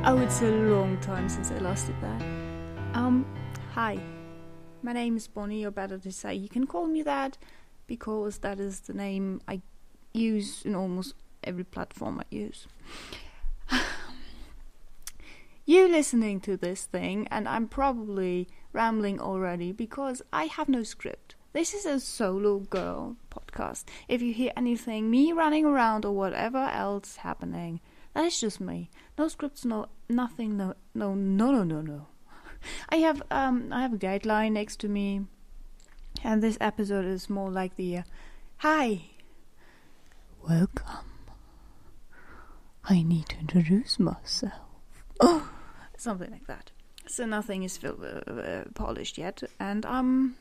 Oh, it's a long time since I last did that. Hi. My name is Bonnie, or better to say, you can call me that, because that is the name I use in almost every platform I use. You listening to this thing, and I'm probably rambling already because I have no script. This is a solo girl podcast. If you hear anything, me running around or whatever else happening, that is just me. No scripts, no nothing, no. I have a guideline next to me, and this episode is more like the hi, welcome. I need to introduce myself. Oh, something like that. So nothing is polished yet, and I'm.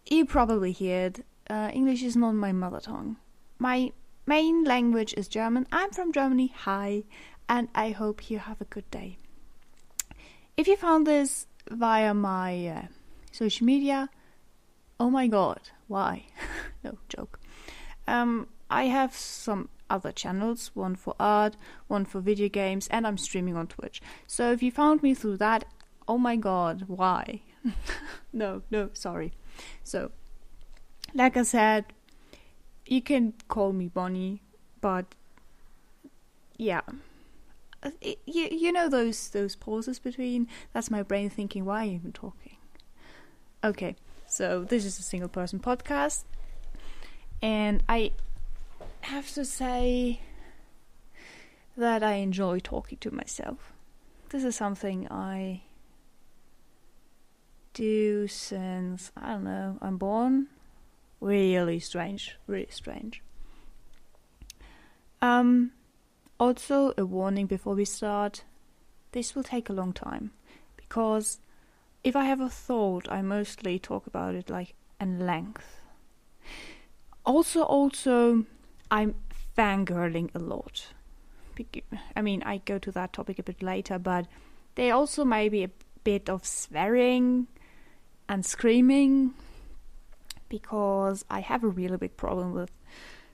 You probably heard. English is not my mother tongue. My main language is German. I'm from Germany. Hi. And I hope you have a good day. If you found this via my social media, oh my god, why? No, joke. I have some other channels, one for art, one for video games, and I'm streaming on Twitch. So if you found me through that, oh my god, why? No, sorry. So, like I said, you can call me Bonnie, but yeah. You know those pauses between? That's my brain thinking, why are you even talking? Okay, so this is a single person podcast, and I have to say that I enjoy talking to myself. This is something I do since, I don't know, I'm born. Really strange. Also, a warning before we start, this will take a long time, because if I have a thought, I mostly talk about it like in length. Also, I'm fangirling a lot. I mean, I go to that topic a bit later, but there also may be a bit of swearing and screaming, because I have a really big problem with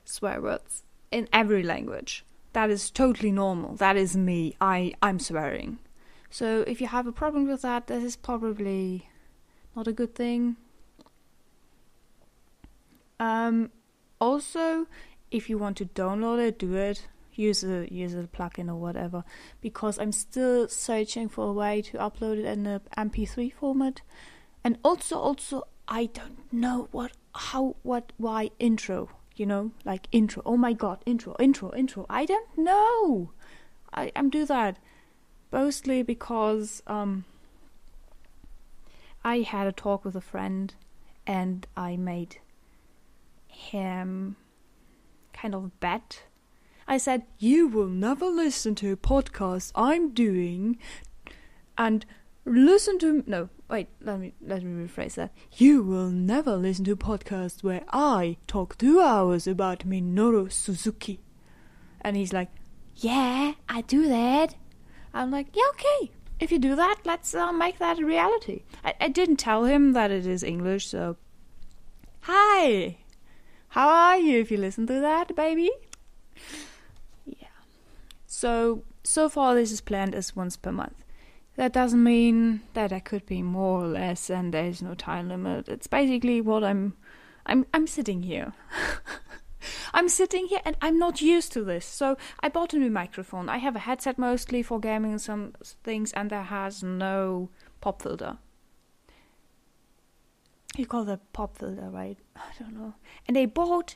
swear words in every language. That is totally normal. That is me. I'm swearing. So if you have a problem with that, this is probably not a good thing. Also, if you want to download it, do it. Use a plugin or whatever. Because I'm still searching for a way to upload it in a MP3 format. And also, I don't know why intro. You know, like intro. Oh my god, intro. I don't know. I'm do that mostly because I had a talk with a friend, and I made him kind of bet. I said, you will never listen to a podcast I'm doing, and listen to... No, wait, let me rephrase that. You will never listen to a podcast where I talk 2 hours about Minoru Suzuki. And he's like, yeah, I do that. I'm like, yeah, okay. If you do that, let's make that a reality. I didn't tell him that it is English, so... Hi! How are you if you listen to that, baby? Yeah. So far this is planned as once per month. That doesn't mean that I could be more or less, and there's no time limit. It's basically what I'm sitting here. I'm sitting here, and I'm not used to this. So I bought a new microphone. I have a headset mostly for gaming and some things, and there has no pop filter. You call that pop filter, right? I don't know. And I bought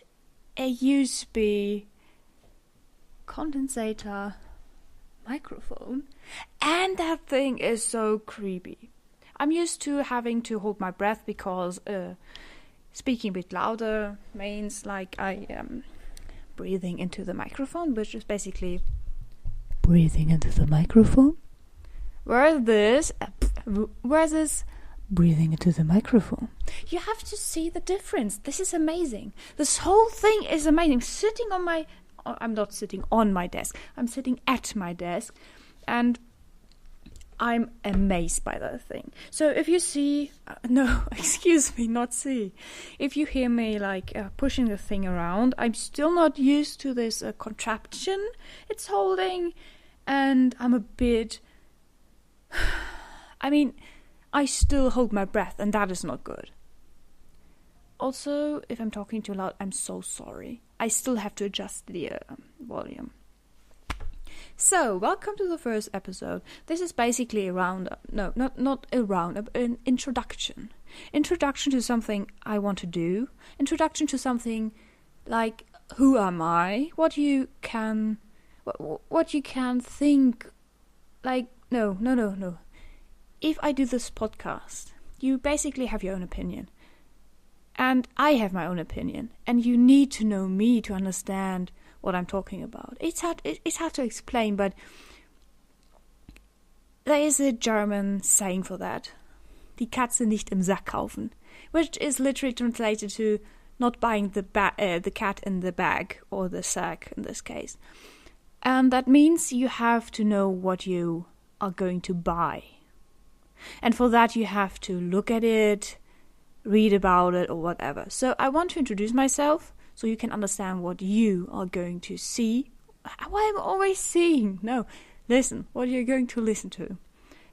a USB condensator microphone, and that thing is so creepy. I'm used to having to hold my breath because speaking a bit louder means like I am breathing into the microphone, which is basically breathing into the microphone. Whereas this breathing into the microphone. You have to see the difference. This is amazing. This whole thing is amazing. I'm not sitting on my desk. I'm sitting at my desk, and I'm amazed by that thing. So if you see, no, excuse me, not see. If you hear me like pushing the thing around, I'm still not used to this contraption it's holding, and I'm a bit. I mean, I still hold my breath, and that is not good. Also, if I'm talking too loud, I'm so sorry. I still have to adjust the volume. So, welcome to the first episode. This is basically a roundup. No, not a roundup, an introduction. Introduction to something I want to do. Introduction to something like, who am I? What you can think, like, no. If I do this podcast, you basically have your own opinion. And I have my own opinion. And you need to know me to understand what I'm talking about. It's hard to explain, but there is a German saying for that. Die Katze nicht im Sack kaufen. Which is literally translated to not buying the cat in the bag, or the sack in this case. And that means you have to know what you are going to buy. And for that you have to look at it, read about it, or whatever. So I want to introduce myself so you can understand what you are going to see. Why am I always seeing? No, listen, what you're going to listen to.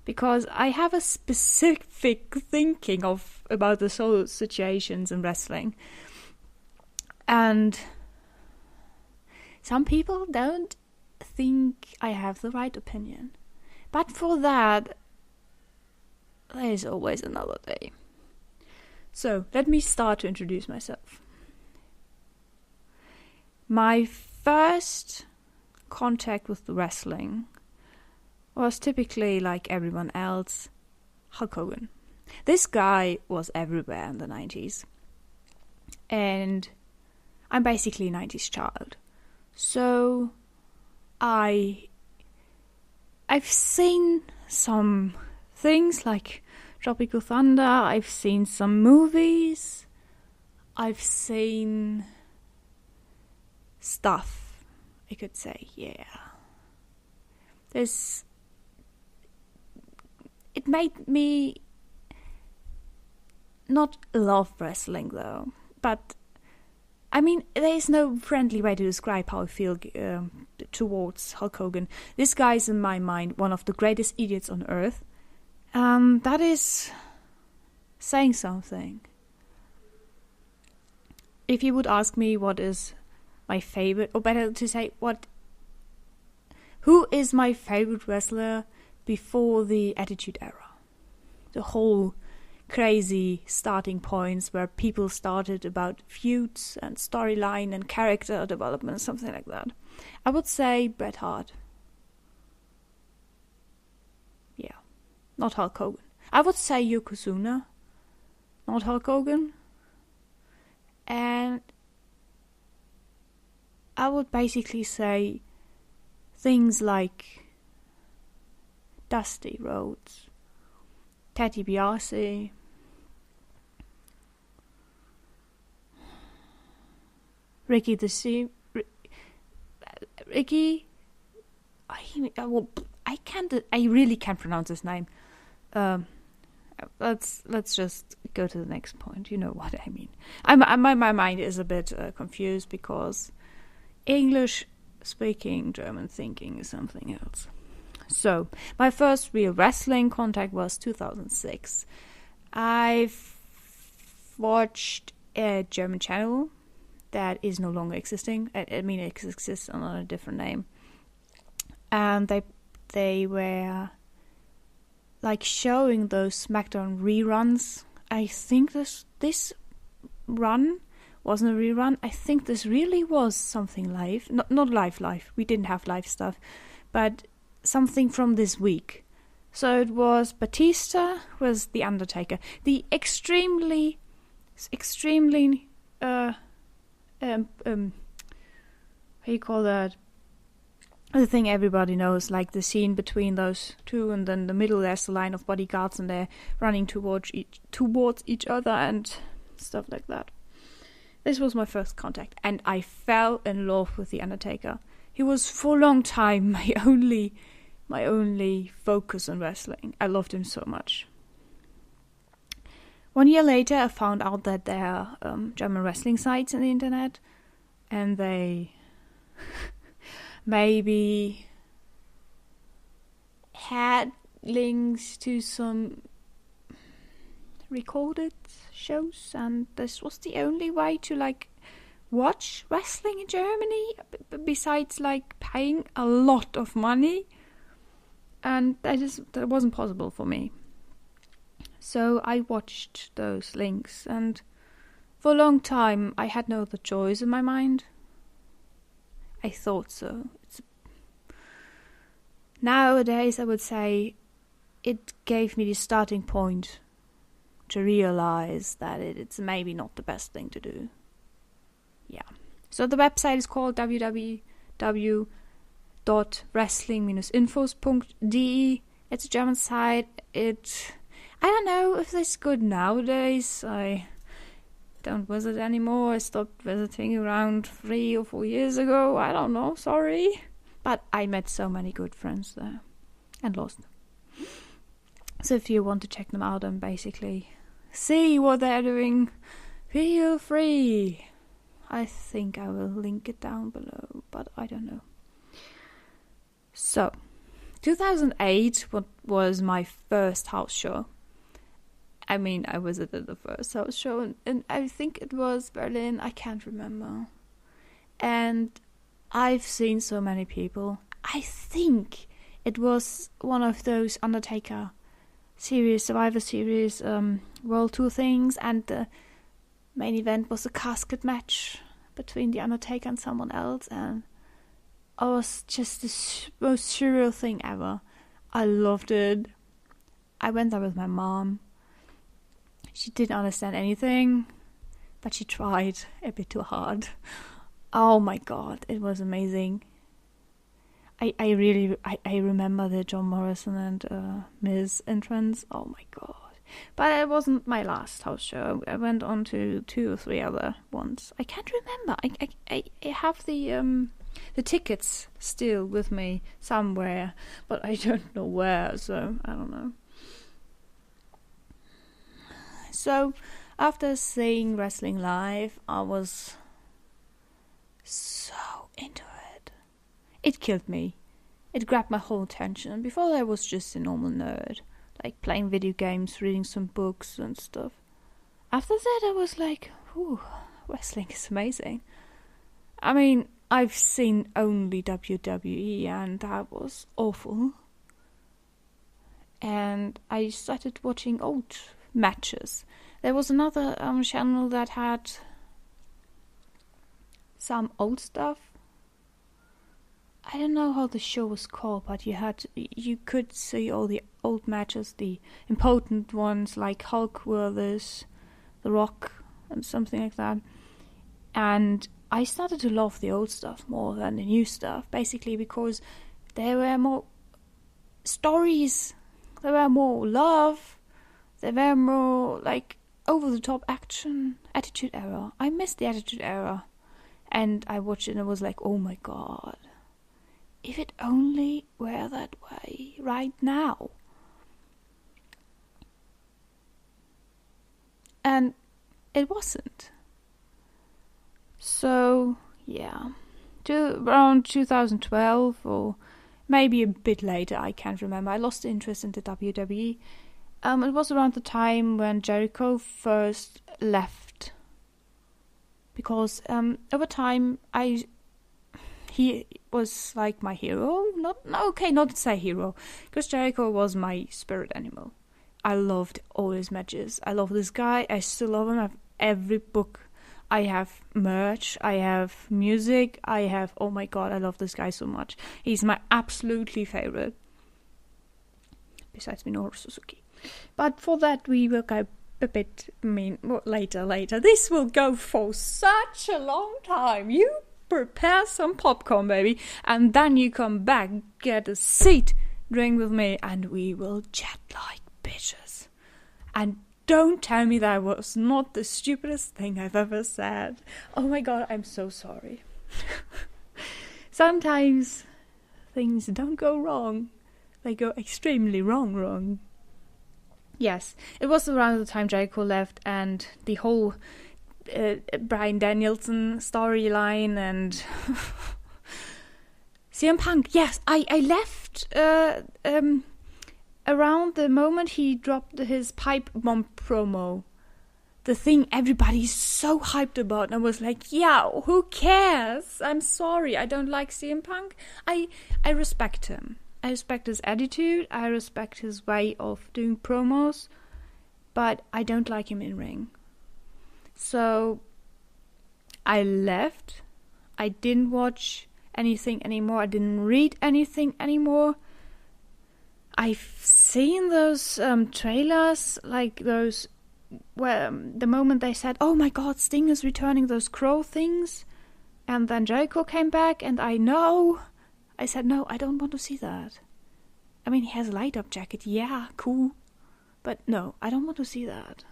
Because I have a specific thinking about the whole situations in wrestling. And some people don't think I have the right opinion. But for that, there is always another day. So, let me start to introduce myself. My first contact with the wrestling was typically, like everyone else, Hulk Hogan. This guy was everywhere in the 90s. And I'm basically a 90s child. So, I've seen some things like Tropical Thunder, I've seen some movies, I've seen stuff, I could say, yeah. It made me not love wrestling though, but I mean, there is no friendly way to describe how I feel towards Hulk Hogan. This guy is in my mind one of the greatest idiots on earth. That is saying something. If you would ask me what is my favorite, or better to say, who is my favorite wrestler before the Attitude Era? The whole crazy starting points where people started about feuds and storyline and character development, something like that. I would say Bret Hart. Yeah. Not Hulk Hogan. I would say Yokozuna, not Hulk Hogan. And I would basically say things like Dusty Rhodes, Teddy DiBiase, Ricky the Sea. Ricky. I really can't pronounce his name. Let's just go to the next point. You know what I mean. My mind is a bit confused because English speaking, German thinking is something else. So my first real wrestling contact was 2006. I've watched a German channel that is no longer existing. I mean, it exists under a different name, and they were like showing those SmackDown reruns. I think this run wasn't a rerun. I think this really was something live. Not live. We didn't have live stuff, but something from this week. So it was Batista was The Undertaker. The extremely how you call that? The thing everybody knows, like the scene between those two, and then the middle there's the line of bodyguards and they're running towards each other and stuff like that. This was my first contact, and I fell in love with The Undertaker. He was for a long time my only my only focus on wrestling. I loved him so much. 1 year later, I found out that there are German wrestling sites on the internet, and they maybe had links to some recorded shows, and this was the only way to like watch wrestling in Germany besides like paying a lot of money, and that wasn't possible for me. So I watched those links, and for a long time I had no other choice in my mind. I thought so. Nowadays I would say it gave me the starting point to realize that it's maybe not the best thing to do. Yeah. So the website is called www.wrestling-infos.de. It's a German site. I don't know if it's good nowadays. I don't visit anymore. I stopped visiting around 3 or 4 years ago. I don't know, sorry. But I met so many good friends there and lost. So if you want to check them out and basically see what they're doing, feel free. I think I will link it down below, but I don't know. So, 2008 was my first house show. I mean, I visited the first house show, and I think it was Berlin, I can't remember. And I've seen so many people. I think it was one of those Undertaker series, Survivor Series, World Tour things, and the main event was a casket match between the Undertaker and someone else, and it was just the most surreal thing ever. I loved it. I went there with my mom. She didn't understand anything, but she tried a bit too hard. Oh my god, it was amazing. I remember the John Morrison and Miz entrance. Oh my god. But it wasn't my last house show. I went on to 2 or 3 other ones. I can't remember. I have the tickets still with me somewhere, but I don't know where, so I don't know. So, after seeing wrestling live, I was so into it. It killed me. It grabbed my whole attention. Before I was just a normal nerd, like playing video games, reading some books and stuff. After that I was like, ooh, wrestling is amazing. I mean, I've seen only WWE and that was awful. And I started watching old matches. There was another channel that had some old stuff. I don't know how the show was called, but you could see all the old matches, the important ones like Hulk versus The Rock and something like that. And I started to love the old stuff more than the new stuff, basically because there were more stories, there were more love, there were more like over-the-top action, Attitude Era. I missed the Attitude Era. And I watched it and I was like, oh my god. If it only were that way right now. And it wasn't. So, yeah. Around 2012 or maybe a bit later, I can't remember. I lost interest in the WWE. It was around the time when Jericho first left. Because over time, he was like my hero. Not to say hero, because Jericho was my spirit animal. I loved all his matches. I love this guy. I still love him. I have every book. I have merch. I have music. I have. Oh my god! I love this guy so much. He's my absolutely favorite. Besides Minoru Suzuki, but for that we will go a bit. Later. This will go for such a long time. You prepare some popcorn, baby, and then you come back, get a seat, drink with me, and we will chat like bitches. And don't tell me that was not the stupidest thing I've ever said. Oh my god, I'm so sorry. Sometimes things don't go wrong. They go extremely wrong. Yes, it was around the time Jericho left and the whole Bryan Danielson storyline and CM Punk. Yes, I left around the moment he dropped his pipe bomb promo. The thing everybody's so hyped about, and I was like, yeah, who cares? I'm sorry, I don't like CM Punk. I respect him. I respect his attitude, I respect his way of doing promos, but I don't like him in ring. So I left. I didn't watch anything anymore. I didn't read anything anymore. I've seen those trailers, like those where the moment they said, oh my god, Sting is returning, those crow things, and then Jericho came back, and I said, no, I don't want to see that. I mean, he has a light-up jacket, yeah, cool. But no, I don't want to see that.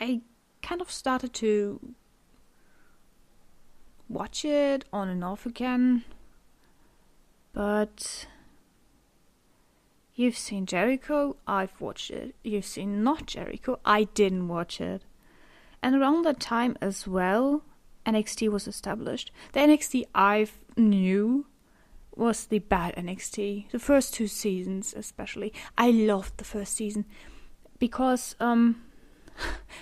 I kind of started to watch it on and off again. But you've seen Jericho, I've watched it. You've seen not Jericho, I didn't watch it. And around that time as well, NXT was established. The NXT I knew was the bad NXT. The first 2 seasons especially. I loved the first season. Because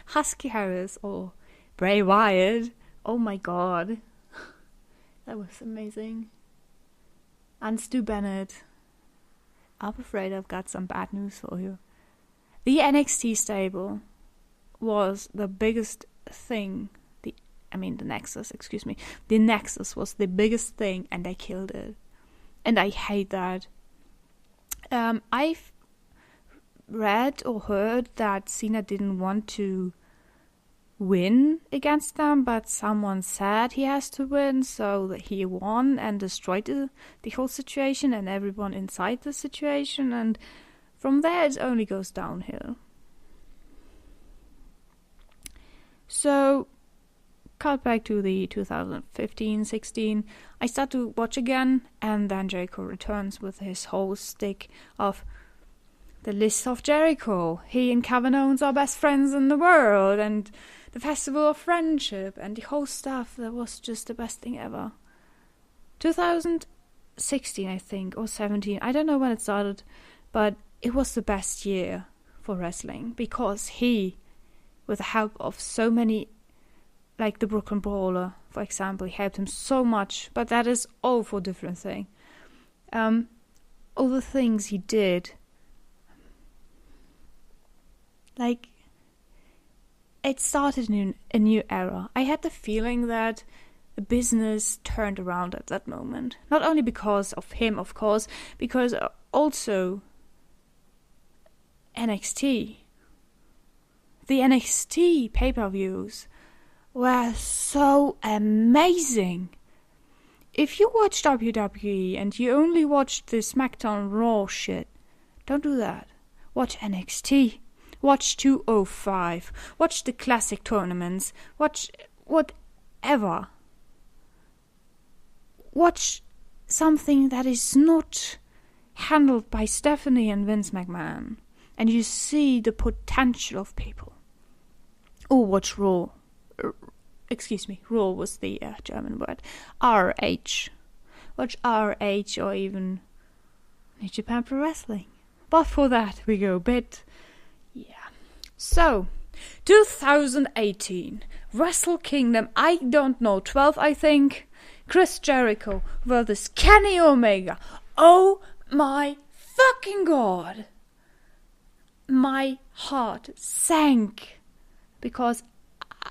Husky Harris or Bray Wyatt, oh my god. That was amazing. And Stu Bennett. I'm afraid I've got some bad news for you. The NXT stable was the biggest thing. The Nexus, excuse me. The Nexus was the biggest thing and they killed it. And I hate that. I've read or heard that Cena didn't want to win against them, but someone said he has to win, so that he won and destroyed the whole situation and everyone inside the situation, and from there it only goes downhill. So, cut back to the 2015-16, I start to watch again, and then Jericho returns with his whole stick of the list of Jericho. He and Kevin Owens are best friends in the world, and the Festival of Friendship, and the whole stuff. That was just the best thing ever. 2016, I think, or 17, I don't know when it started, but it was the best year for wrestling, because he, with the help of so many, like the Brooklyn Brawler, for example, he helped him so much, but that is all for a different thing. All the things he did, like, it started a new era. I had the feeling that the business turned around at that moment. Not only because of him, of course, because also NXT. The NXT pay-per-views were so amazing. If you watch WWE and you only watch the SmackDown Raw shit, don't do that. Watch NXT. Watch 205. Watch the classic tournaments. Watch whatever. Watch something that is not handled by Stephanie and Vince McMahon. And you see the potential of people. Or watch Raw. Raw was the German word. RH. Watch RH or even New Japan Pro Wrestling. But for that we go a bit... Yeah. So, 2018. Wrestle Kingdom, I don't know, 12 I think. Chris Jericho versus Kenny Omega. Oh my fucking god. My heart sank. Because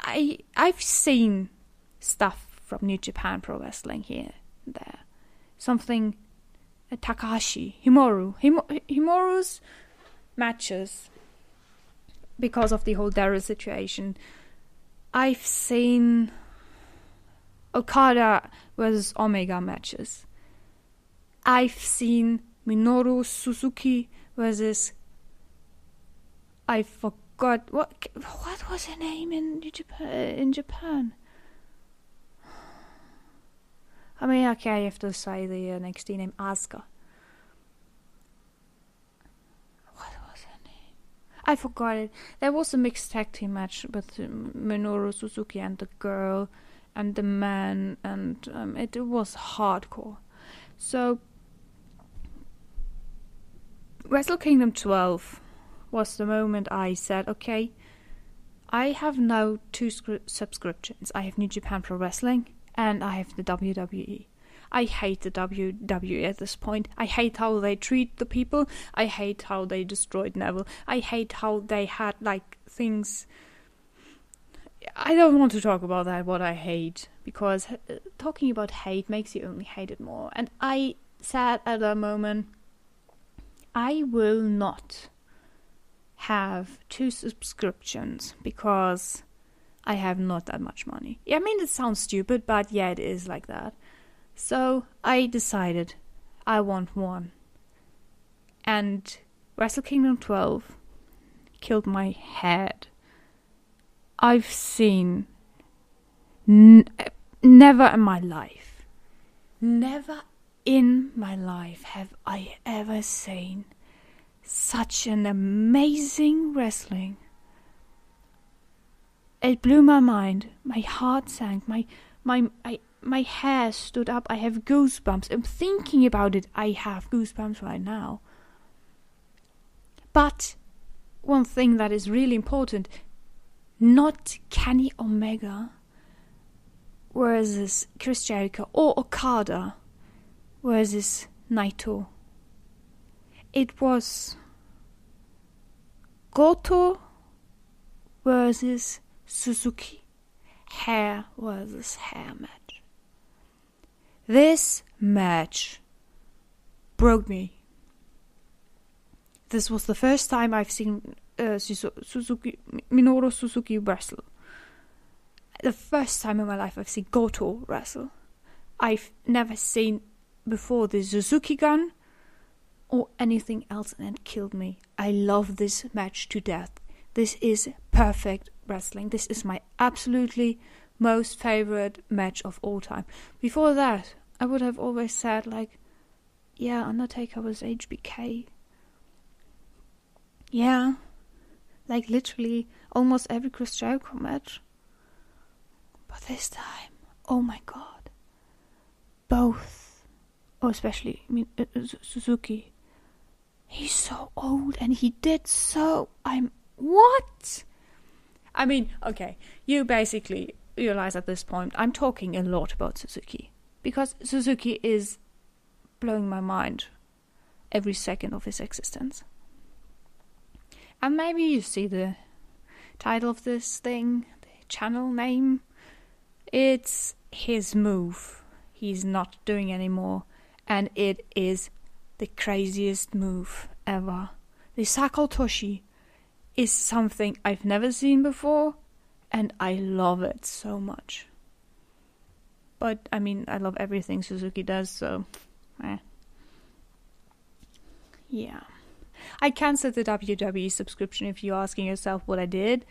I've seen stuff from New Japan Pro Wrestling here and there. Something Takahashi, Himoru's matches, because of the whole Dara situation. I've seen Okada versus Omega matches. I've seen Minoru Suzuki versus, I forgot what was her name in Japan. I mean, okay, I have to say the NXT name, Asuka. What was her name? I forgot it. There was a mixed tag team match with Minoru Suzuki and the girl and the man, and it was hardcore. So, Wrestle Kingdom 12 was the moment I said, okay, I have now 2 subscriptions. I have New Japan Pro Wrestling and I have the WWE. I hate the WWE at this point. I hate how they treat the people. I hate how they destroyed Neville. I hate how they had, like, things... I don't want to talk about that, what I hate, because talking about hate makes you only hate it more. And I said at that moment, I will not have 2 subscriptions because I have not that much money. Yeah, I mean, it sounds stupid, but yeah, it is like that. So I decided I want one. And Wrestle Kingdom 12 killed my head. I've seen never in my life have I ever seen such an amazing wrestling. It blew my mind. My heart sank. My hair stood up. I have goosebumps. I'm thinking about it. I have goosebumps right now. But one thing that is really important, not Kenny Omega versus Chris Jericho or Okada versus Naito. It was Goto versus Suzuki. Hair versus hair match. This match broke me. This was the first time I've seen Minoru Suzuki wrestle. The first time in my life I've seen Goto wrestle. I've never seen before the Suzuki Gun or anything else, and it killed me. I love this match to death. This is perfect wrestling. This is my absolutely most favorite match of all time. Before that, I would have always said, like, yeah, Undertaker was HBK. Yeah, like literally almost every Chris Jericho match. But this time, oh my god, both, especially Suzuki, he's so old and he did so, what? I mean, okay, you basically realize at this point I'm talking a lot about Suzuki, because Suzuki is blowing my mind every second of his existence. And maybe you see the title of this thing, the channel name. It's his move. He's not doing anymore. And it is the craziest move ever. The Saka Otoshi is something I've never seen before. And I love it so much. But, I mean, I love everything Suzuki does, so... Yeah. I cancelled the WWE subscription if you're asking yourself what I did.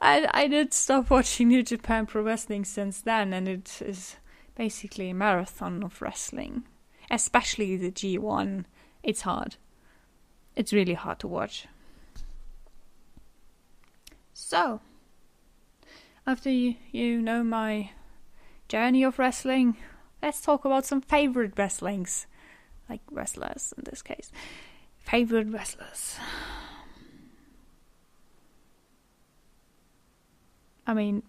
I did stop watching New Japan Pro Wrestling since then, and it is basically a marathon of wrestling. Especially the G1. It's hard. It's really hard to watch. So, after you know my journey of wrestling, let's talk about some favorite wrestlings. Like wrestlers in this case. Favorite wrestlers. I mean,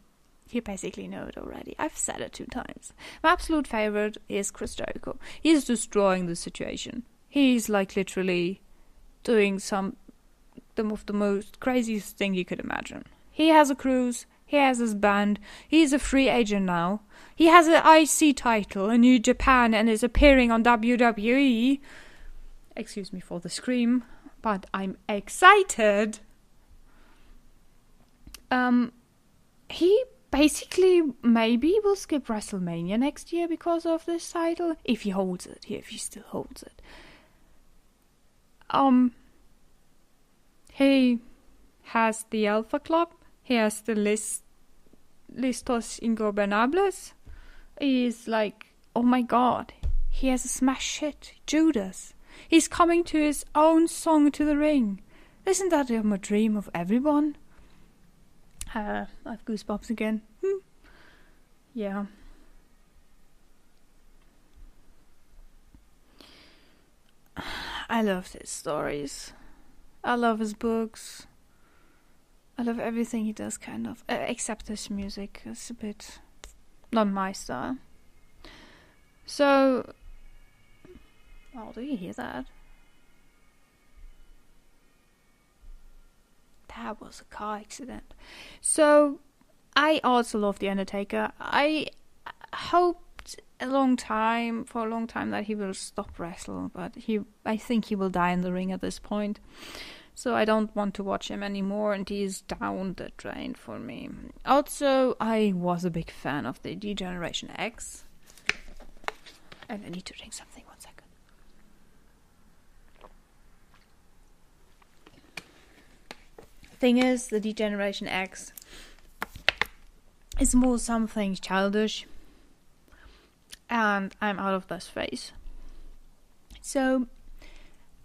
you basically know it already. I've said it 2 times. My absolute favorite is Chris Jericho. He's destroying the situation. He's like literally doing some of the most craziest thing you could imagine. He has a cruise. He has his band. He's a free agent now. He has an IC title in New Japan and is appearing on WWE. Excuse me for the scream, but I'm excited. He basically maybe will skip WrestleMania next year because of this title. If he holds it. If he still holds it. He has the Alpha Club. He has the Listos Ingobernables. is like, oh my god, he has a smash hit, Judas. He's coming to his own song to the ring. Isn't that a dream of everyone? I have goosebumps again. Yeah. I love his stories. I love his books. I love everything he does, kind of. Except his music. It's a bit not my style. So... oh, do you hear that? That was a car accident. So, I also love The Undertaker. I hoped for a long time that he will stop wrestling, but I think he will die in the ring at this point. So I don't want to watch him anymore, and he is down the drain for me. Also, I was a big fan of the D-Generation X. And I need to drink something, 1 second. Thing is, the D-Generation X is more something childish, and I'm out of this phase. So,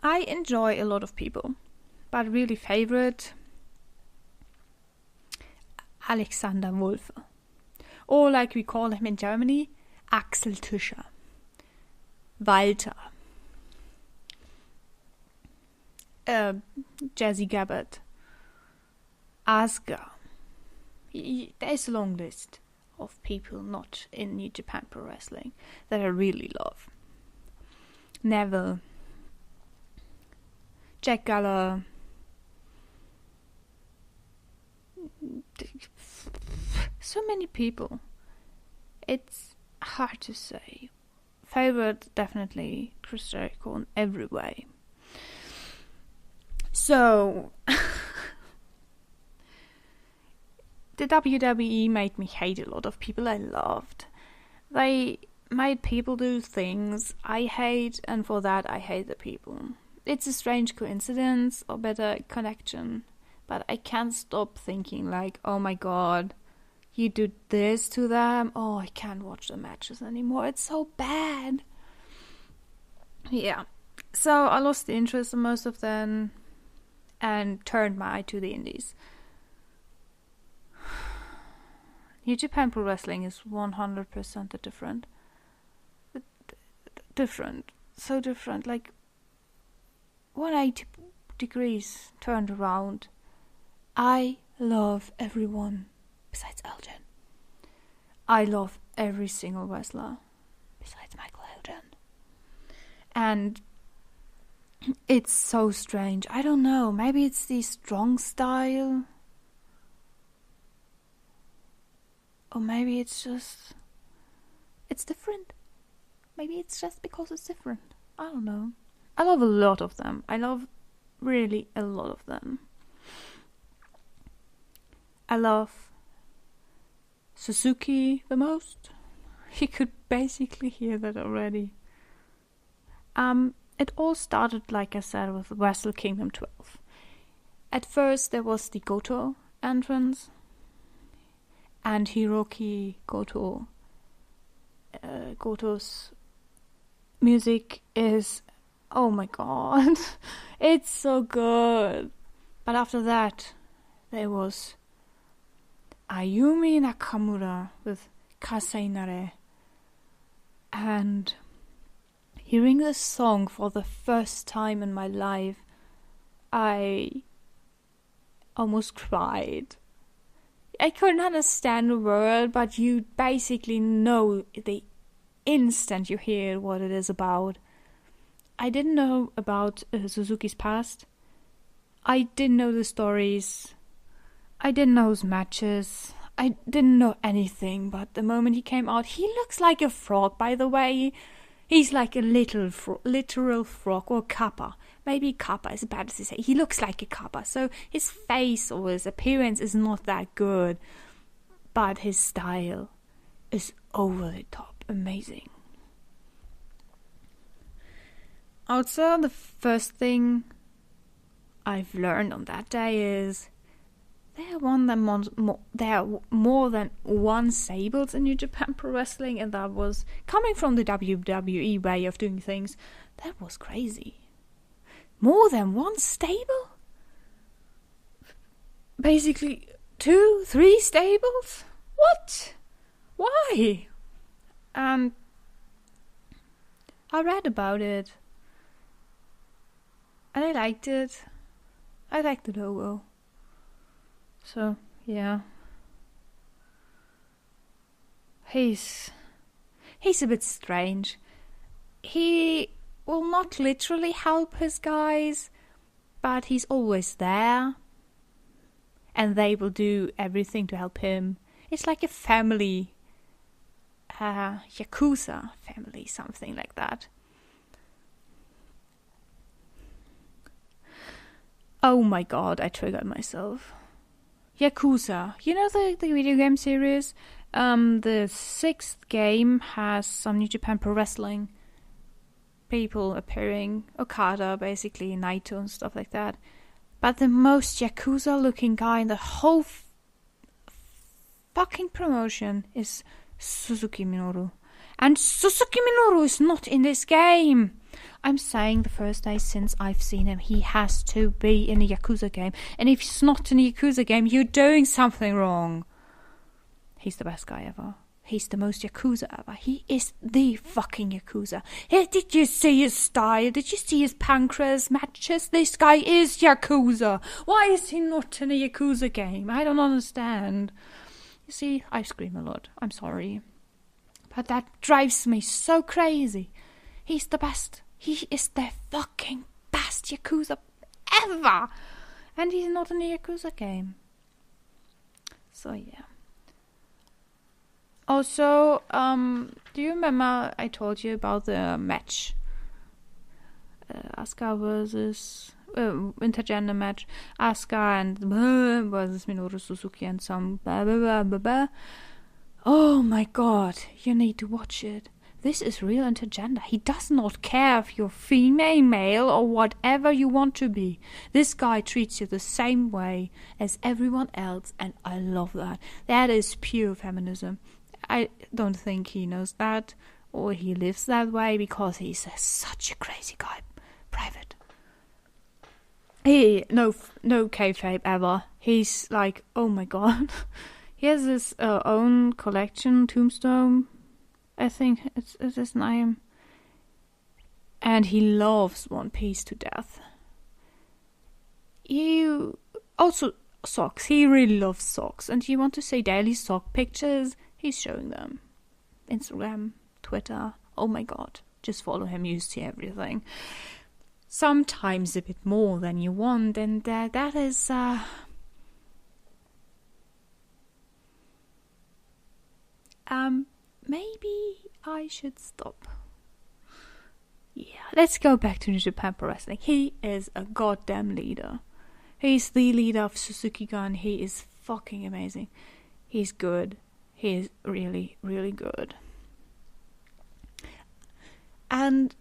I enjoy a lot of people, but really favorite Alexander Wolfe, or like we call him in Germany, Axel Tischer, Walter, Jazzy Gabbard, Asuka. There's a long list of people not in New Japan Pro Wrestling that I really love. Neville, Jack Gallagher, so many people. It's hard to say. Favorite, definitely Chris Jericho in every way. So, the WWE made me hate a lot of people I loved. They made people do things I hate, and for that I hate the people. It's a strange coincidence, or better, connection. But I can't stop thinking like, oh my god, you do this to them? Oh, I can't watch the matches anymore. It's so bad. Yeah. So I lost the interest in most of them and turned my eye to the indies. New Japan Pro Wrestling is 100% different. Different. So different. Like 180 degrees turned around. I love everyone besides Elgin. I love every single wrestler besides Michael Elgin. And it's so strange. I don't know. Maybe it's the strong style. Or maybe it's just... it's different. Maybe it's just because it's different. I don't know. I love a lot of them. I love really a lot of them. I love Suzuki the most. You could basically hear that already. It all started, like I said, with Wrestle Kingdom 12. At first there was the Goto entrance, and Hiroki Goto. Goto's music is, oh my god, it's so good. But after that, there was Ayumi Nakamura with Kasainare. And hearing this song for the first time in my life, I almost cried. I couldn't understand the word, but you basically know the instant you hear what it is about. I didn't know about Suzuki's past. I didn't know the stories. I didn't know his matches. I didn't know anything, but the moment he came out, he looks like a frog, by the way. He's like a literal frog, or kappa. Maybe kappa is bad to say. He looks like a kappa, so his face or his appearance is not that good. But his style is over the top amazing. Also, the first thing I've learned on that day is there are more than one stables in New Japan Pro Wrestling, and that was coming from the WWE way of doing things. That was crazy. More than one stable? Basically 2, 3 stables? What? Why? And I read about it, and I liked it. I liked the logo. So, yeah. He's a bit strange. He will not literally help his guys, but he's always there. And they will do everything to help him. It's like a family. Yakuza family, something like that. Oh my god, I triggered myself. Yakuza. You know the video game series? The 6th game has some New Japan Pro Wrestling people appearing. Okada, basically, Naito and stuff like that. But the most Yakuza looking guy in the whole fucking promotion is Suzuki Minoru. And Suzuki Minoru is not in this game. I'm saying the first day since I've seen him, he has to be in a Yakuza game. And if he's not in a Yakuza game, you're doing something wrong. He's the best guy ever. He's the most Yakuza ever. He is the fucking Yakuza. Hey, did you see his style? Did you see his pancreas matches? This guy is Yakuza. Why is he not in a Yakuza game? I don't understand. You see, I scream a lot. I'm sorry. But that drives me so crazy. He's the best. He is the fucking best Yakuza ever. And he's not in a Yakuza game. So, yeah. Also, do you remember I told you about the match? Asuka versus... intergender match. Asuka and versus Minoru Suzuki and some blah blah blah blah blah. Oh my god, you need to watch it. This is real intergender. He does not care if you're female, male, or whatever you want to be. This guy treats you the same way as everyone else, and I love that. That is pure feminism. I don't think he knows that, or he lives that way, because he's such a crazy guy. Private. No kayfabe ever. He's like, oh my god. He has his own collection, Tombstone, I think it's his name. And he loves One Piece to death. Also socks. He really loves socks. And you want to say daily sock pictures? He's showing them. Instagram, Twitter. Oh my god. Just follow him. You see everything. Sometimes a bit more than you want. And that is... maybe I should stop. Yeah, let's go back to New Japan Pro Wrestling. He is a goddamn leader. He's the leader of Suzuki Gun. He is fucking amazing. He's good. He is really, really good. And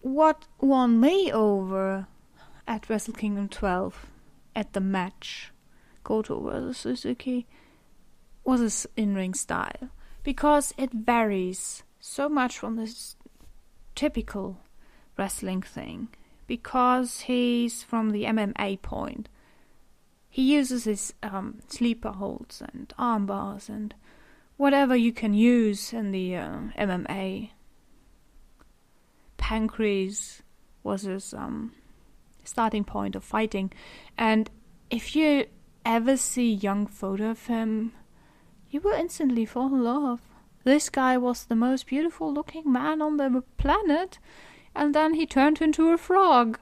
what won me over at Wrestle Kingdom 12 at the match, Goto versus Suzuki, was his in-ring style. Because it varies so much from this typical wrestling thing. Because he's from the MMA point. He uses his sleeper holds and arm bars and whatever you can use in the MMA. Pancrase was his starting point of fighting. And if you ever see young photo of him, you will instantly fall in love. This guy was the most beautiful looking man on the planet, and then he turned into a frog.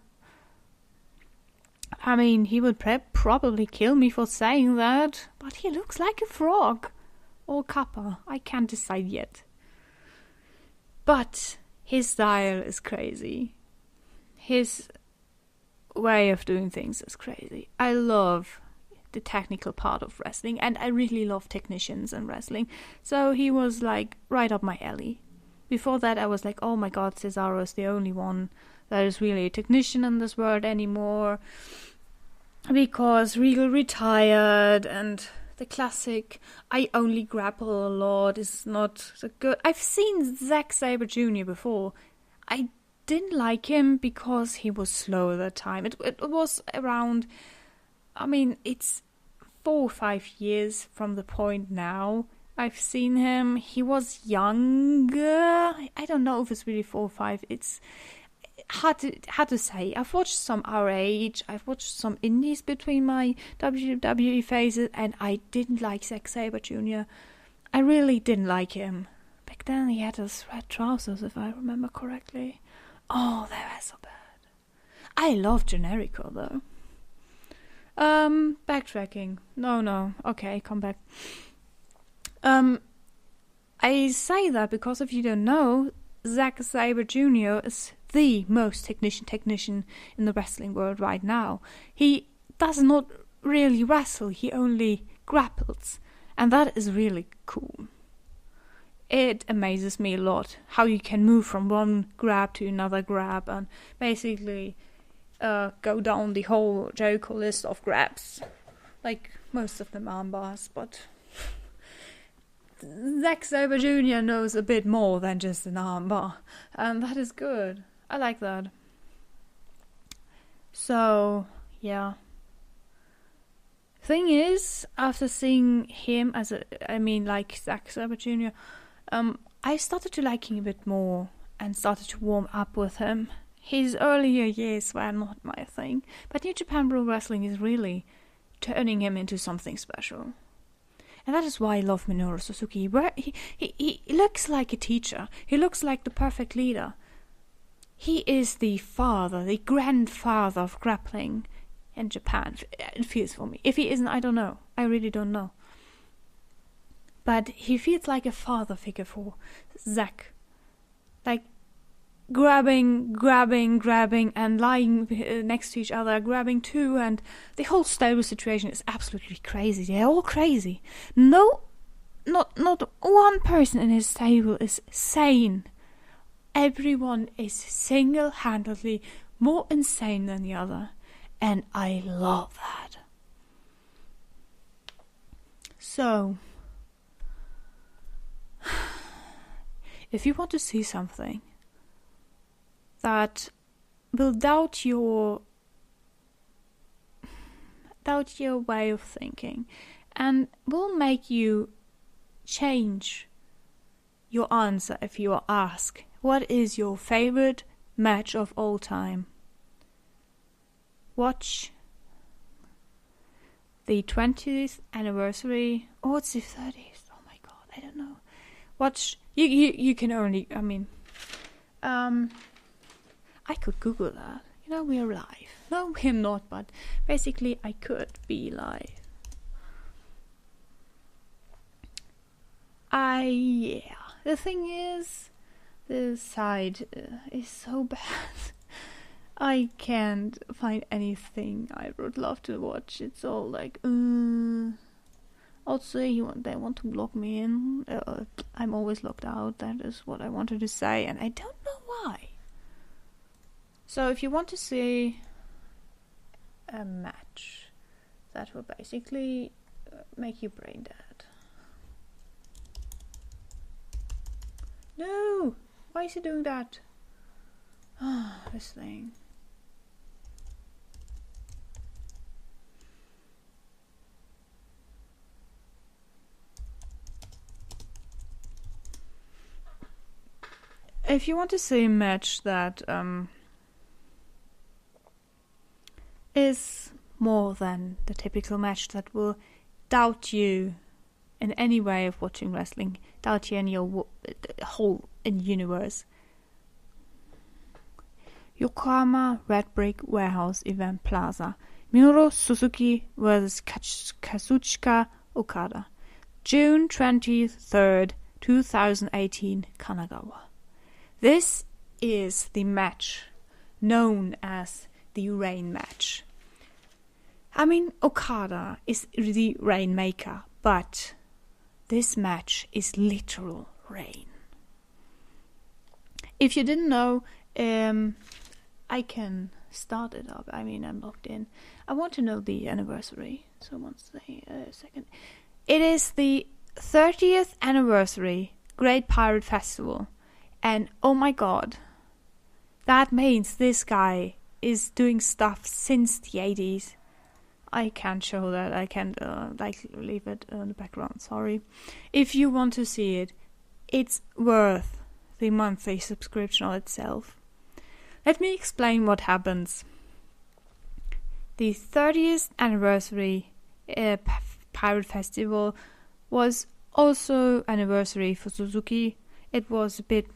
I mean, he would probably kill me for saying that, but he looks like a frog. Or kappa, I can't decide yet. But his style is crazy. His way of doing things is crazy. I love the technical part of wrestling, and I really love technicians in wrestling. So he was like right up my alley. Before that I was like, oh my god, Cesaro is the only one that is really a technician in this world anymore. because Regal retired and the classic I only grapple a lot is not so good. I've seen Zack Sabre Jr. before. I didn't like him because he was slow at the time. It was around, it's 4 or 5 years from the point now I've seen him. He was younger. I don't know if it's really 4 or 5. It's hard to say. I've watched some RH. I've watched some indies between my WWE phases, and I didn't like Zack Sabre Jr. I really didn't like him. Back then he had those red trousers, if I remember correctly. Oh, they were so bad. I love Generico though. Backtracking. No. Okay, come back. I say that because if you don't know, Zack Sabre Jr. is the most technician in the wrestling world right now. He does not really wrestle, he only grapples. And that is really cool. It amazes me a lot how you can move from one grab to another grab and basically go down the whole Jericho list of grabs. Like most of them arm bars, but Zack Sabre Jr. knows a bit more than just an arm bar. And that is good. I like that. So, yeah. Thing is, after seeing him like Zack Sabre Jr., I started to like him a bit more and started to warm up with him. His earlier years were not my thing, but New Japan Pro Wrestling is really turning him into something special. And that is why I love Minoru Suzuki. He looks like a teacher. He looks like the perfect leader. He is the father, the grandfather of grappling in Japan. It feels for me. If he isn't, I don't know. I really don't know. But he feels like a father figure for Zack. Like grabbing, and lying next to each other, grabbing too, and the whole stable situation is absolutely crazy. They're all crazy. No, not one person in his stable is sane. Everyone is single-handedly more insane than the other, and I love that. So, if you want to see something that will doubt your way of thinking and will make you change your answer if you are asked, what is your favorite match of all time? Watch the 20th anniversary, or it's the 30th, oh my god, I don't know. Watch, you can only, I could Google that. We're live. No, we're not, but basically I could be live. The thing is, the site is so bad. I can't find anything I would love to watch. It's all like, also, they want to log me in. I'm always logged out. That is what I wanted to say, and I don't know why. So if you want to see a match that will basically make you brain dead. No! Why is he doing that? This thing. If you want to see a match that is more than the typical match that will doubt you in any way of watching wrestling, doubt you in your whole universe. Yokohama Red Brick Warehouse Event Plaza. Minoru Suzuki vs. Kazuchika Okada. June 23rd, 2018, Kanagawa. This is the match known as the Rain match. Okada is the Rainmaker, but this match is literal rain. If you didn't know, I can started up. I mean, I'm logged in. I want to know the anniversary. So one second. It is the 30th anniversary Great Pirate Festival. And oh my god, that means this guy is doing stuff since the 80s. I can't show that. I can't leave it in the background. Sorry. If you want to see it, it's worth the monthly subscription on itself. Let me explain what happens. The 30th anniversary Pirate Festival was also anniversary for Suzuki. It was a bit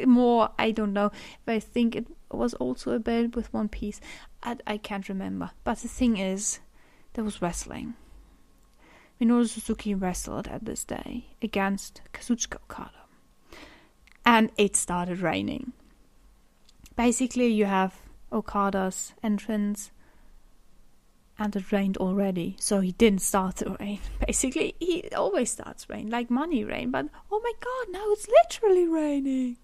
more, I don't know, but I think it was also a bit with One Piece. I can't remember. But the thing is, there was wrestling. Minoru Suzuki wrestled at this day against Kazuchika Okada. And it started raining. Basically, you have Okada's entrance, and it rained already. So he didn't start the rain. Basically, he always starts rain, like money rain. But oh my god, now it's literally raining.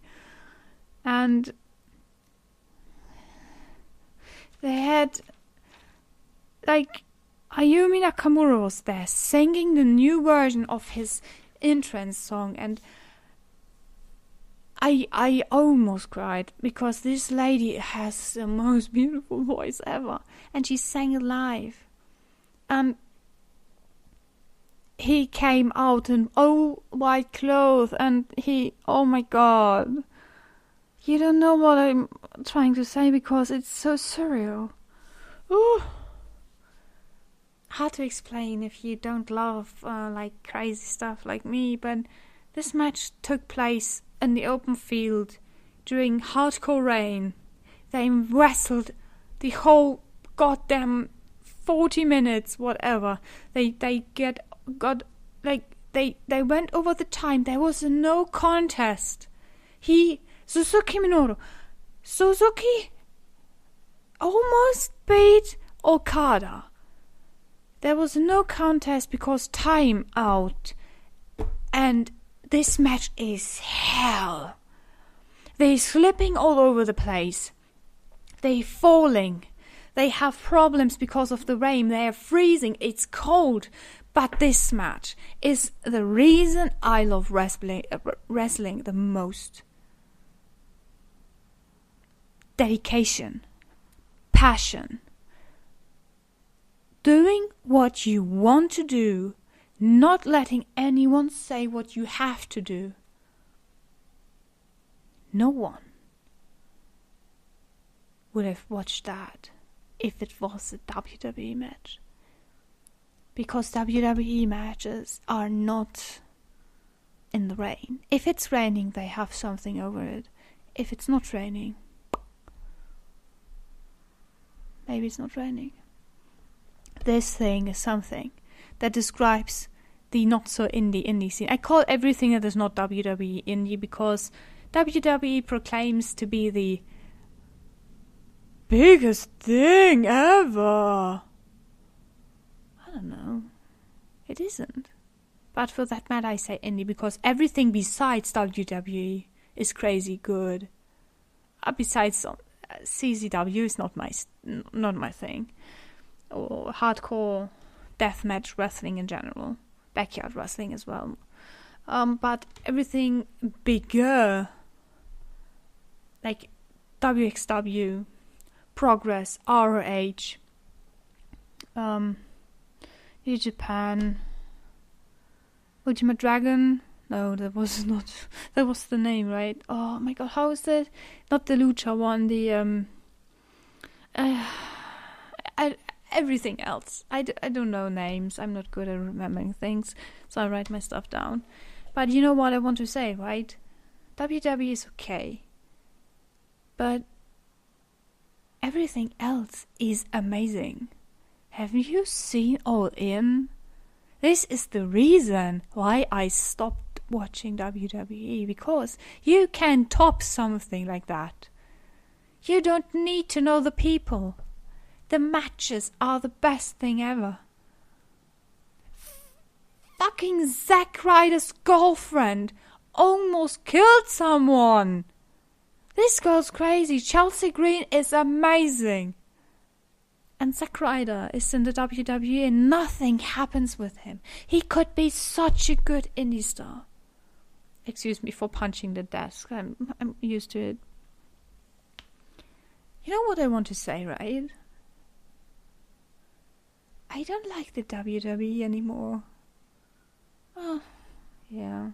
And they had, like, Ayumi Nakamura was there singing the new version of his entrance song, and I almost cried because this lady has the most beautiful voice ever, and she sang it live. And he came out in all white clothes, and oh my god. You don't know what I'm trying to say because it's so surreal. Ooh. Hard to explain if you don't love like crazy stuff like me, but this match took place in the open field during hardcore rain. They wrestled the whole goddamn 40 minutes, whatever. They went over the time. There was no contest. Suzuki almost beat Okada. There was no contest because time out. And this match is hell. They're slipping all over the place. They're falling. They have problems because of the rain. They are freezing. It's cold. But this match is the reason I love wrestling the most. Dedication, passion, doing what you want to do, not letting anyone say what you have to do. No one would have watched that if it was a WWE match. Because WWE matches are not in the rain. If it's raining, they have something over it. If it's not raining, maybe it's not raining. This thing is something that describes the not so indie scene. I call everything that is not WWE indie because WWE proclaims to be the biggest thing ever. I don't know. It isn't. But for that matter, I say indie because everything besides WWE is crazy good. Besides CZW is not my thing. Or hardcore deathmatch wrestling in general. Backyard wrestling as well. But everything bigger, like WXW, Progress, ROH, New Japan, Ultimate Dragon. No, that was not. That was the name, right? Oh my god, how is that? Not the Lucha one. The everything else. I don't know names. I'm not good at remembering things, so I write my stuff down. But you know what I want to say, right? WWE is okay, but everything else is amazing. Have you seen All In? This is the reason why I stopped watching WWE, because you can top something like that. You don't need to know the people. The matches are the best thing ever. Fucking Zack Ryder's girlfriend almost killed someone. This girl's crazy. Chelsea Green is amazing. And Zack Ryder is in the WWE and nothing happens with him. He could be such a good indie star. Excuse me for punching the desk. I'm used to it. You know what I want to say, right? I don't like the WWE anymore. Oh, yeah.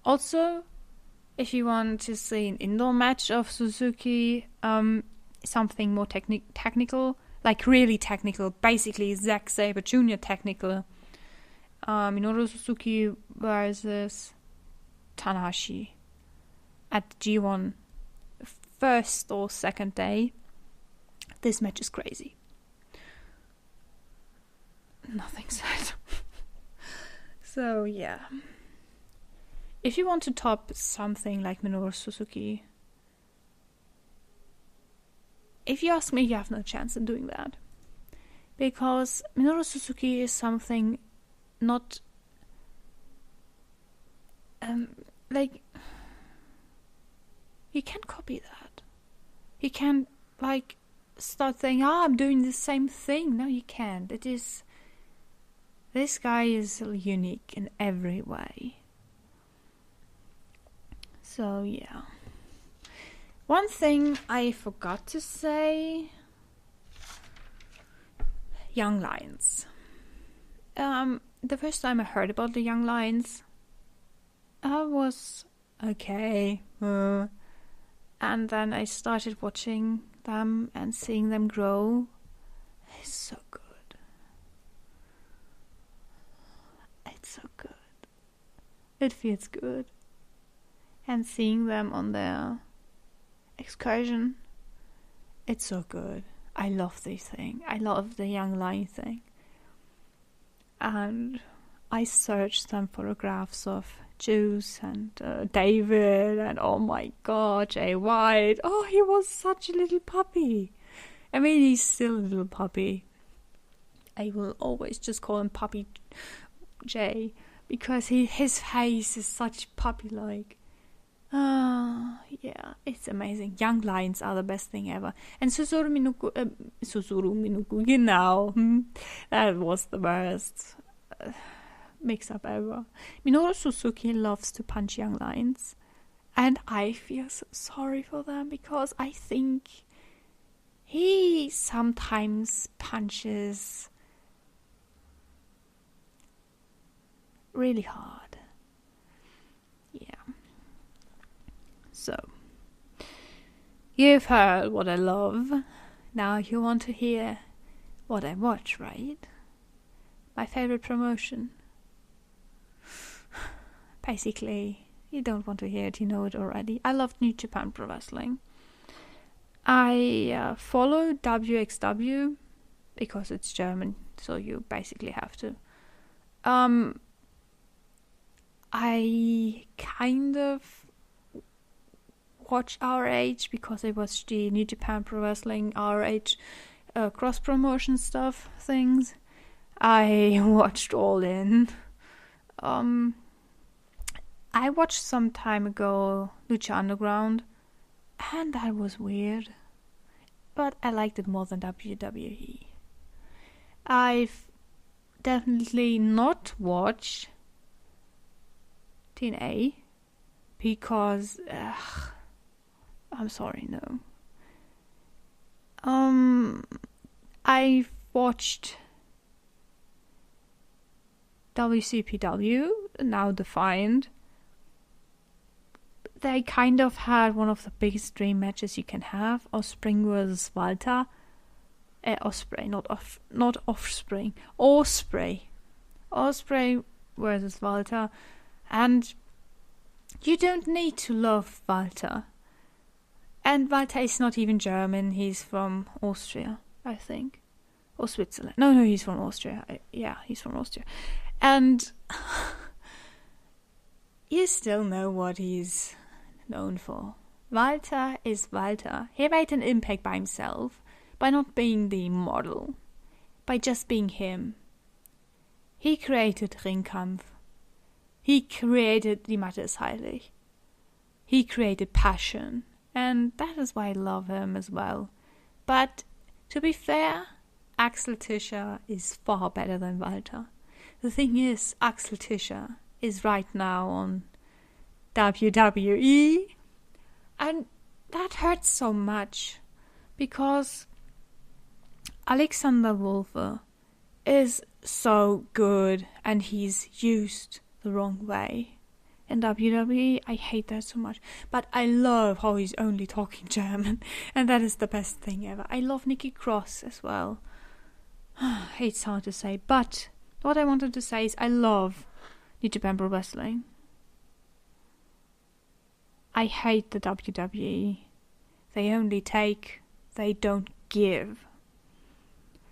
Also, if you want to see an indoor match of Suzuki, something more technical, like really technical, basically Zack Sabre Jr. technical, Minoru Suzuki versus Tanahashi at G1 first or second day. This match is crazy. Nothing said. So yeah, if you want to top something like Minoru Suzuki, if you ask me, you have no chance in doing that, because Minoru Suzuki is something not like, you can't copy that. You can't like start saying, I'm doing the same thing. No, you can't. This guy is unique in every way. So yeah. One thing I forgot to say, Young Lions. The first time I heard about the Young Lions, I was okay. And then I started watching them and seeing them grow. It's so good. It's so good. It feels good. And seeing them on their excursion, it's so good. I love this thing. I love the Young Lion thing. And I searched some photographs of Juice and David, and oh my god, Jay White. Oh, he was such a little puppy. I mean, he's still a little puppy. I will always just call him Puppy Jay, because his face is such puppy-like. Yeah, it's amazing. Young Lions are the best thing ever. And Susuru Minuku, genau. That was the worst mix-up ever. Minoru Suzuki loves to punch Young Lions, and I feel so sorry for them, because I think he sometimes punches really hard. Yeah. So, you've heard what I love. Now you want to hear what I watch, right? My favorite promotion. Basically, you don't want to hear it, you know it already. I love New Japan Pro Wrestling. I follow WXW because it's German, so you basically have to. I kind of watch RH because I watched the New Japan Pro Wrestling RH cross promotion stuff things. I watched All In. I watched some time ago Lucha Underground, and that was weird, but I liked it more than WWE. I've definitely not watched TNA because I'm sorry, no. I've watched WCPW, now Defiant. They kind of had one of the biggest dream matches you can have. Offspring versus Walter. Osprey, not Offspring. Osprey. Osprey versus Walter. And you don't need to love Walter. And Walter is not even German. He's from Austria, I think. Or Switzerland. No, he's from Austria. He's from Austria. And you still know what he's known for. Walter is Walter. He made an impact by himself, by not being the model, by just being him. He created Ringkampf. He created Die Matte ist heilig. He created passion, and that is why I love him as well. But to be fair, Axel Tischer is far better than Walter. The thing is, Axel Tischer is right now on WWE, and that hurts so much because Alexander Wolfe is so good and he's used the wrong way. In WWE, I hate that so much. But I love how he's only talking German, and that is the best thing ever. I love Nikki Cross as well. It's hard to say, but what I wanted to say is I love New Japan Pro Wrestling. I hate the WWE. They only take, they don't give.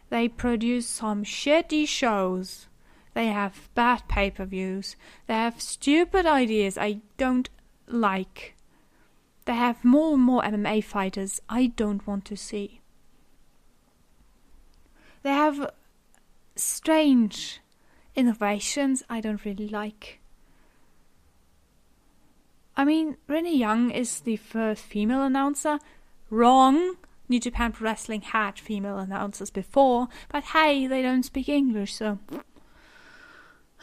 They produce some shitty shows. They have bad pay-per-views. They have stupid ideas I don't like. They have more and more MMA fighters I don't want to see. They have strange innovations I don't really like. I mean, Renee Young is the first female announcer. Wrong! New Japan Pro Wrestling had female announcers before, but hey, they don't speak English, so...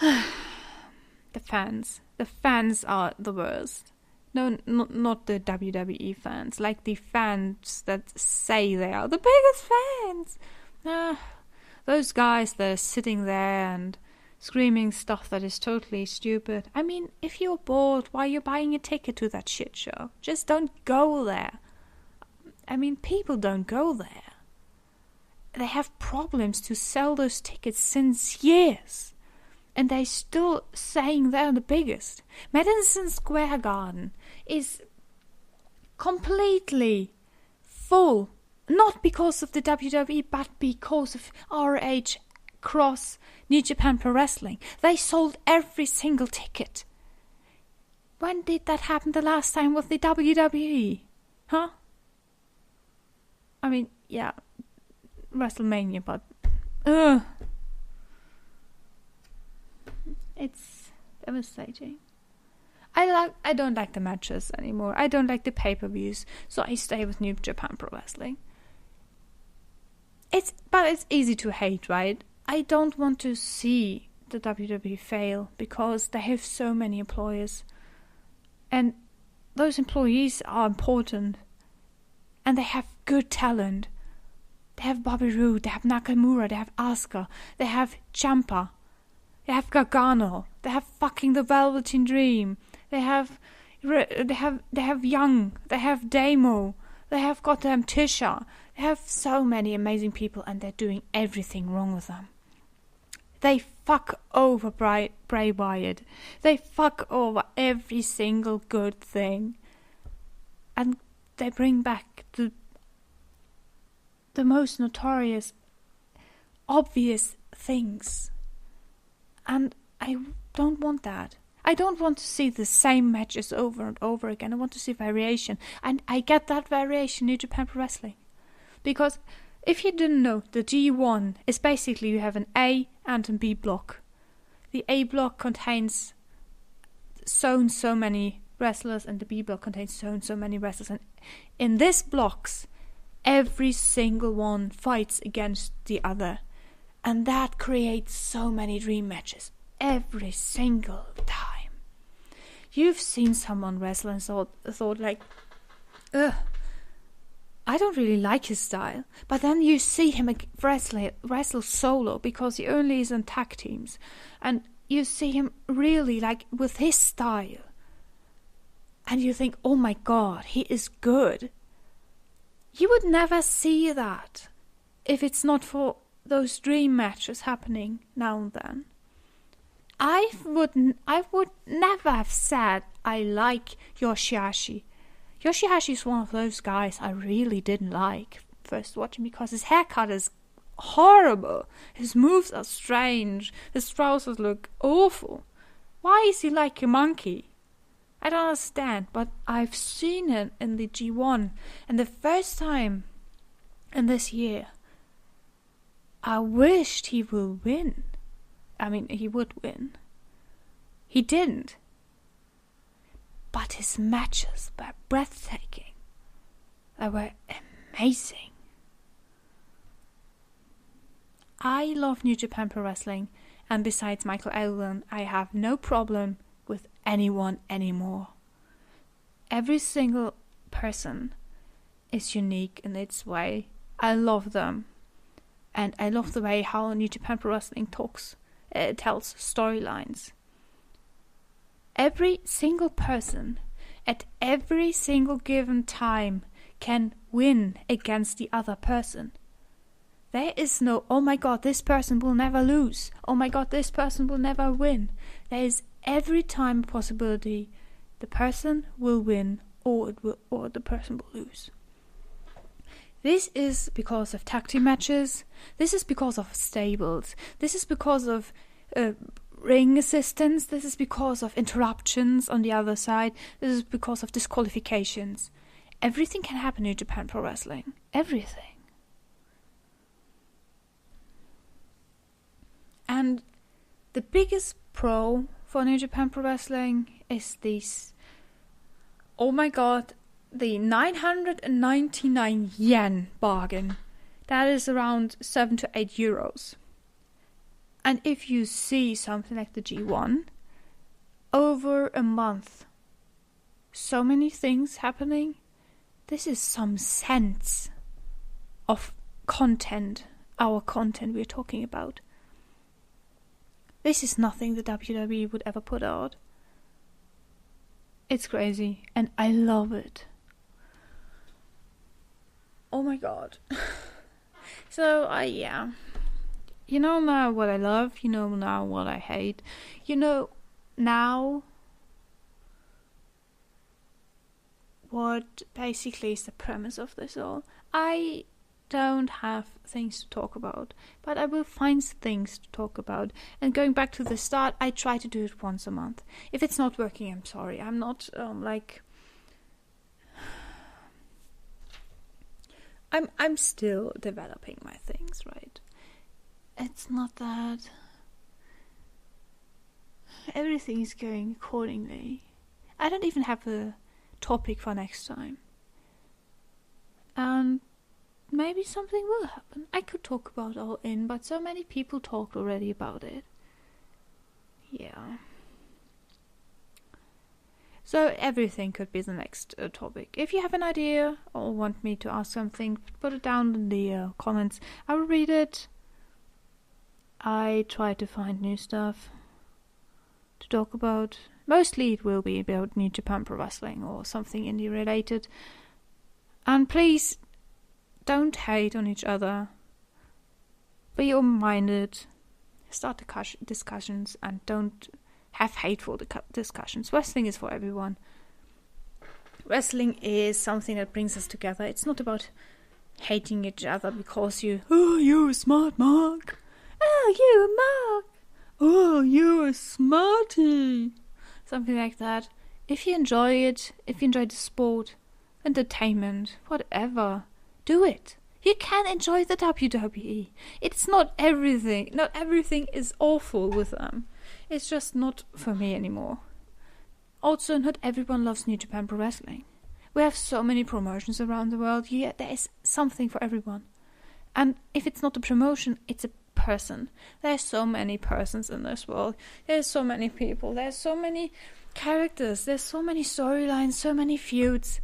The fans are the worst. No, not the WWE fans, like the fans that say they are the biggest fans. Those guys that are sitting there and screaming stuff that is totally stupid. I mean, if you're bored, why are you buying a ticket to that shit show? Just don't go there. I mean, people don't go there. They have problems to sell those tickets since years. And they're still saying they're the biggest. Madison Square Garden is completely full. Not because of the WWE, but because of RH Cross New Japan Pro Wrestling. They sold every single ticket. When did that happen the last time with the WWE? Huh? I mean, yeah, WrestleMania, but... It's devastating. I don't like the matches anymore. I don't like the pay-per-views, so I stay with New Japan Pro Wrestling. But it's easy to hate, right? I don't want to see the WWE fail because they have so many employees. And those employees are important. And they have good talent. They have Bobby Roode, they have Nakamura, they have Asuka, they have Ciampa. They have Gargano. They have fucking the Velveteen Dream. They have Young. They have Damo. They have goddamn Tisha. They have so many amazing people, and they're doing everything wrong with them. They fuck over Bray Wyatt. They fuck over every single good thing, and they bring back the most notorious, obvious things. And I don't want that. I don't want to see the same matches over and over again. I want to see variation. And I get that variation in New Japan Pro Wrestling. Because if you didn't know, the G1 is basically you have an A and a B block. The A block contains so and so many wrestlers, and the B block contains so and so many wrestlers. And in these blocks, every single one fights against the other. And that creates so many dream matches. Every single time. You've seen someone wrestle and thought like, ugh, I don't really like his style. But then you see him wrestle solo because he only is in tag teams. And you see him really like with his style. And you think, oh my god, he is good. You would never see that if it's not for those dream matches happening now and then. I would never have said I like Yoshihashi. Yoshihashi is one of those guys I really didn't like first watching because his haircut is horrible. His moves are strange. His trousers look awful. Why is he like a monkey? I don't understand, but I've seen it in the G1, and the first time in this year I wished he would win. I mean, he would win. He didn't. but his matches were breathtaking. They were amazing. I love New Japan Pro Wrestling, and besides Michael Elgin, I have no problem with anyone anymore. Every single person is unique in its way. I love them. And I love the way how New Japan Pro Wrestling tells storylines. Every single person at every single given time can win against the other person. There is no, oh my god, this person will never lose. Oh my god, this person will never win. There is every time a possibility the person will win or the person will lose. This is because of tag team matches. This is because of stables. This is because of ring assistance. This is because of interruptions on the other side. This is because of disqualifications. Everything can happen in Japan Pro Wrestling. Everything. And the biggest pro for New Japan Pro Wrestling is this. Oh my god, the 999 yen bargain. That is around 7 to 8 euros. And if you see something like the G1, over a month, so many things happening, this is some sense of content, our content we're talking about. This is nothing the WWE would ever put out. It's crazy, and I love it. Oh my god. So, yeah. You know now what I love, you know now what I hate. You know now what basically is the premise of this all. I don't have things to talk about, but I will find things to talk about. And going back to the start, I try to do it once a month. If it's not working, I'm sorry. I'm not I'm still developing my things, right? It's not that everything is going accordingly. I don't even have a topic for next time. And maybe something will happen. I could talk about All In, but so many people talked already about it. Yeah. So everything could be the next topic. If you have an idea or want me to ask something, put it down in the comments. I will read it. I try to find new stuff to talk about. Mostly it will be about New Japan Pro Wrestling or something indie related. And please don't hate on each other. Be open-minded. Start discussions and don't have hateful discussions. Wrestling is for everyone. Wrestling is something that brings us together. It's not about hating each other because you're a smart Mark. Oh, you a Mark. Oh, you're a smarty. Something like that. If you enjoy it, if you enjoy the sport, entertainment, whatever, do it. You can enjoy the WWE. It's not everything. Not everything is awful with them. It's just not for me anymore. Also, not everyone loves New Japan Pro Wrestling. We have so many promotions around the world. Yeah, there is something for everyone. And if it's not a promotion, it's a person. There's so many persons in this world. There's so many people. There's so many characters. There's so many storylines, so many feuds.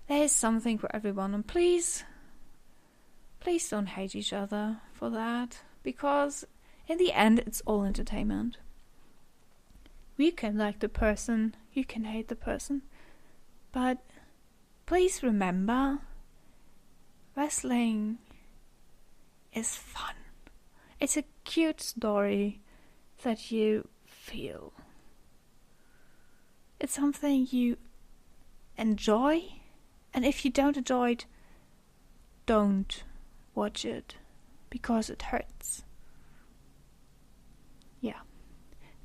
There is something for everyone. And please don't hate each other for that. Because in the end, it's all entertainment. You can like the person, you can hate the person, but please remember, wrestling is fun. It's a cute story that you feel. It's something you enjoy, and if you don't enjoy it, don't watch it, because it hurts. Yeah.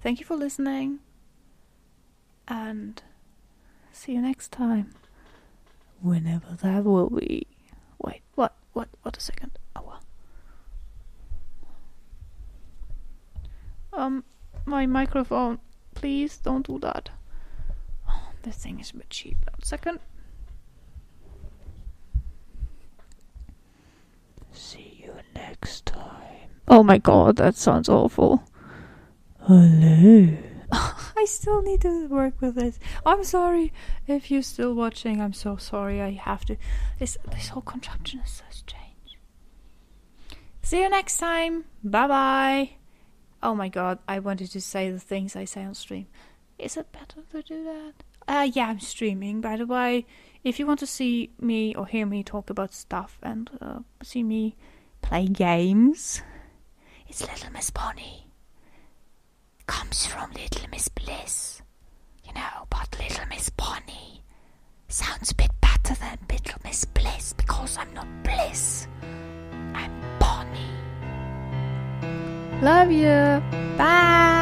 Thank you for listening, and see you next time. Whenever that will be. Wait, what a second. Oh well. My microphone, please don't do that. Oh This thing is a bit cheap. 1 second. See you next time. Oh my god, that sounds awful. Hello. I still need to work with this. I'm sorry if you're still watching. I'm so sorry. I have to. This whole contraption is so strange. See you next time. Bye bye. Oh my god, I wanted to say the things I say on stream. Is it better to do that? Yeah, I'm streaming, by the way. If you want to see me or hear me talk about stuff and see me play games, it's Little Miss Bonnie. Comes from Little Miss Bliss. You know, but Little Miss Bonnie sounds a bit better than Little Miss Bliss because I'm not Bliss. I'm Bonnie. Love you. Bye.